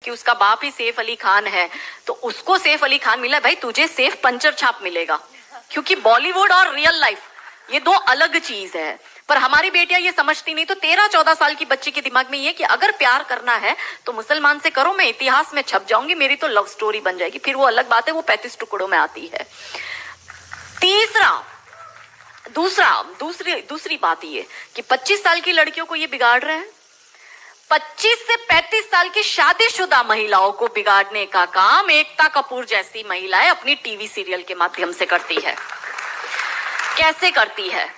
कि उसका बाप ही सैफ अली खान है तो उसको सैफ अली खान मिला, भाई तुझे सैफ पंचर छाप मिलेगा, क्योंकि बॉलीवुड और रियल लाइफ ये दो अलग चीज है। पर हमारी बेटियां ये समझती नहीं। तो 13-14 साल की बच्ची के दिमाग में ये कि अगर प्यार करना है तो मुसलमान से करो, मैं इतिहास में छप जाऊंगी, मेरी तो लव स्टोरी बन जाएगी। फिर वो अलग बात है, वो 35 टुकड़ों में आती है। दूसरी बात ये कि 25 साल की लड़कियों को ये बिगाड़ रहे हैं। 25 से 35 साल की शादीशुदा महिलाओं को बिगाड़ने का काम एकता कपूर जैसी महिलाएं अपनी टीवी सीरियल के माध्यम से करती है। कैसे करती है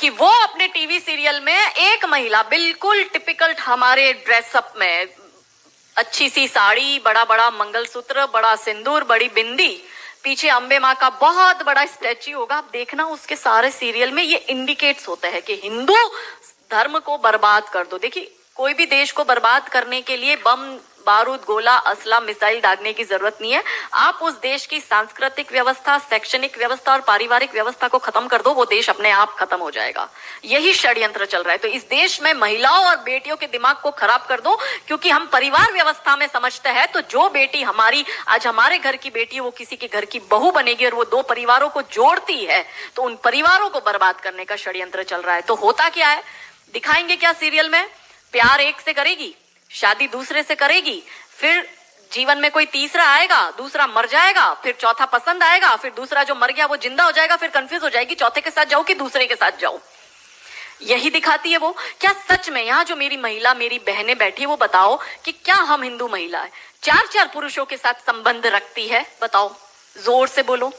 कि वो अपने टीवी सीरियल में एक महिला बिल्कुल टिपिकल हमारे ड्रेसअप में, अच्छी सी साड़ी, बड़ा बड़ा मंगलसूत्र, बड़ा सिंदूर, बड़ी बिंदी, पीछे अंबे माँ का बहुत बड़ा स्टैच्यू होगा। आप देखना उसके सारे सीरियल में ये इंडिकेट्स होते हैं कि हिंदू धर्म को बर्बाद कर दो। देखिए, कोई भी देश को बर्बाद करने के लिए बम, बारूद, गोला, असला, मिसाइल दागने की जरूरत नहीं है। आप उस देश की सांस्कृतिक व्यवस्था, शैक्षणिक व्यवस्था और पारिवारिक व्यवस्था को खत्म कर दो, वो देश अपने आप खत्म हो जाएगा। यही षड्यंत्र चल रहा है। तो इस देश में महिलाओं और बेटियों के दिमाग को खराब कर दो, क्योंकि हम परिवार व्यवस्था में समझते हैं तो जो बेटी हमारी आज हमारे घर की बेटी, वो किसी के घर की बहू बनेगी और वो दो परिवारों को जोड़ती है, तो उन परिवारों को बर्बाद करने का षड्यंत्र चल रहा है। तो होता क्या है, दिखाएंगे क्या सीरियल में? प्यार एक से करेगी, शादी दूसरे से करेगी, फिर जीवन में कोई तीसरा आएगा, दूसरा मर जाएगा, फिर चौथा पसंद आएगा, फिर दूसरा जो मर गया वो जिंदा हो जाएगा, फिर कंफ्यूज हो जाएगी चौथे के साथ जाऊं कि दूसरे के साथ जाऊं। यही दिखाती है वो। क्या सच में यहाँ जो मेरी महिला, मेरी बहनें बैठी है, वो बताओ कि क्या हम हिंदू महिला है 4-4 पुरुषों के साथ संबंध रखती है? बताओ, जोर से बोलो।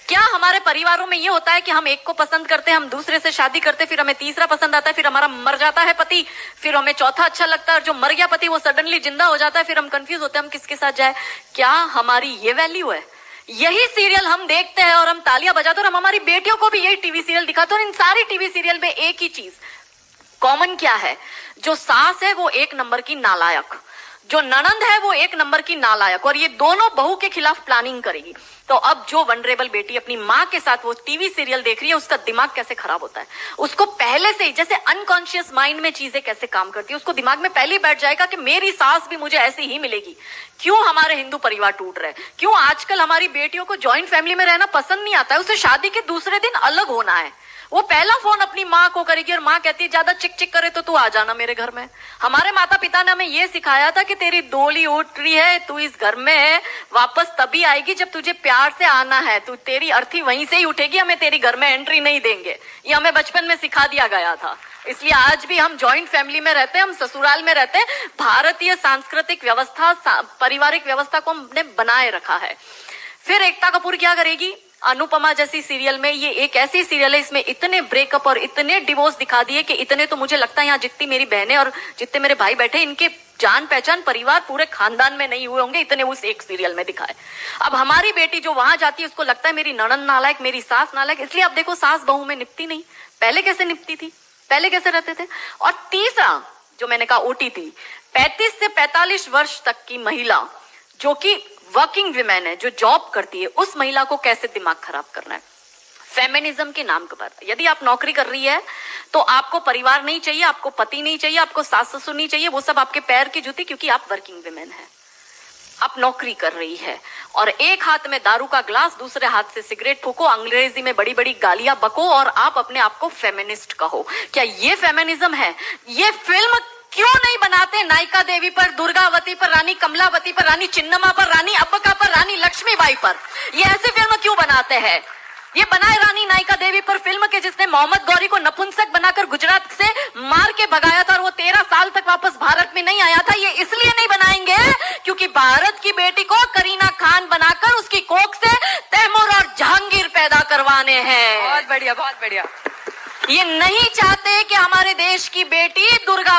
क्या हमारे परिवारों में ये होता है कि हम एक को पसंद करते हैं, हम दूसरे से शादी करते, फिर हमें तीसरा पसंद आता है, फिर हमारा मर जाता है पति, फिर हमें चौथा अच्छा लगता है और जो मर गया पति वो सडनली जिंदा हो जाता है, फिर हम कंफ्यूज होते हैं हम किसके साथ जाए? क्या हमारी ये वैल्यू है? यही सीरियल हम देखते हैं और हम तालियां बजाते हैं और हम हमारी बेटियों को भी यही टीवी सीरियल दिखाते हैं। और इन सारी टीवी सीरियल में एक ही चीज कॉमन क्या है? जो सास है वो एक नंबर की नालायक, जो ननंद है वो एक नंबर की नालायक, और ये दोनों बहू के खिलाफ प्लानिंग करेगी। तो अब जो वनरेबल बेटी अपनी माँ के साथ वो टीवी सीरियल देख रही है, उसका दिमाग कैसे खराब होता है, उसको पहले से ही, जैसे अनकॉन्शियस माइंड में चीजें कैसे काम करती है, उसको दिमाग में पहले ही बैठ जाएगा कि मेरी सास भी मुझे ऐसी ही मिलेगी। क्यों हमारे हिंदू परिवार टूट रहे? क्यों आजकल हमारी बेटियों को ज्वाइंट फैमिली में रहना पसंद नहीं आता है? उसे शादी के दूसरे दिन अलग होना है। वो पहला फोन अपनी माँ को करेगी और माँ कहती है ज्यादा चिक चिक करे तो तू आ जाना मेरे घर में। हमारे माता पिता ने हमें ये सिखाया था कि तेरी डोली उठ रही है, तू इस घर में वापस तभी आएगी जब तुझे प्यार से आना है, तू तेरी अर्थी वहीं से ही उठेगी, हमें तेरी घर में एंट्री नहीं देंगे। ये हमें बचपन में सिखा दिया गया था। इसलिए आज भी हम जॉइंट फैमिली में रहते हैं, हम ससुराल में रहते हैं। भारतीय सांस्कृतिक व्यवस्था, पारिवारिक व्यवस्था को हमने बनाए रखा है। फिर एकता कपूर क्या करेगी? अनुपमा जैसी सीरियल में, ये एक ऐसी सीरियल है इसमें इतने ब्रेकअप और इतने डिवोर्स दिखा दिए कि इतने तो मुझे लगता है यहाँ जितनी मेरी बहनें और जितने मेरे भाई बैठे, इनके जान पहचान परिवार पूरे खानदान में नहीं हुए होंगे, इतने उस एक सीरियल में दिखाए। अब हमारी बेटी जो वहां जाती है उसको लगता है मेरी ननंद नालायक, मेरी सास नालायक। इसलिए अब देखो सास बहू में निपटी नहीं। पहले कैसे निपटी थी, पहले कैसे रहते थे? और तीसरा जो मैंने कहा OTT, 35 से 45 वर्ष तक की महिला जो कि वर्किंग विमेन है, जो जॉब करती है, उस महिला को कैसे दिमाग खराब करना है फेमिनिज्म के नाम पर। यदि आप नौकरी कर रही है तो आपको परिवार नहीं चाहिए, आपको पति नहीं चाहिए, आपको सास ससुर नहीं चाहिए, वो सब आपके पैर की जूती, क्योंकि आप वर्किंग विमेन है, आप नौकरी कर रही है। और एक हाथ में दारू का ग्लास, दूसरे हाथ से सिगरेट फूको, अंग्रेजी में बड़ी बड़ी गालियां बको और आप अपने आप को फेमिनिस्ट कहो। क्या ये फेमिनिज्म है? ये फिल्म क्यों नहीं बनाते नायिका देवी पर, दुर्गावती पर, रानी कमलावती पर, रानी चिन्नमा पर, रानी अब्बका पर, रानी लक्ष्मीबाई पर? ये ऐसी फिल्म क्यों बनाते हैं? ये बनाए रानी नायिका देवी पर फिल्म के जिसने मोहम्मद गौरी को नपुंसक बनाकर गुजरात से मार के भगाया था और वो 13 साल तक वापस भारत में नहीं आया था। ये इसलिए नहीं बनाएंगे क्योंकि भारत की बेटी को करीना खान बनाकर उसकी कोख से तैमूर और जहांगीर पैदा करवाने हैं। बहुत बढ़िया, बहुत बढ़िया। ये नहीं चाहते कि हमारे देश की बेटी दुर्गा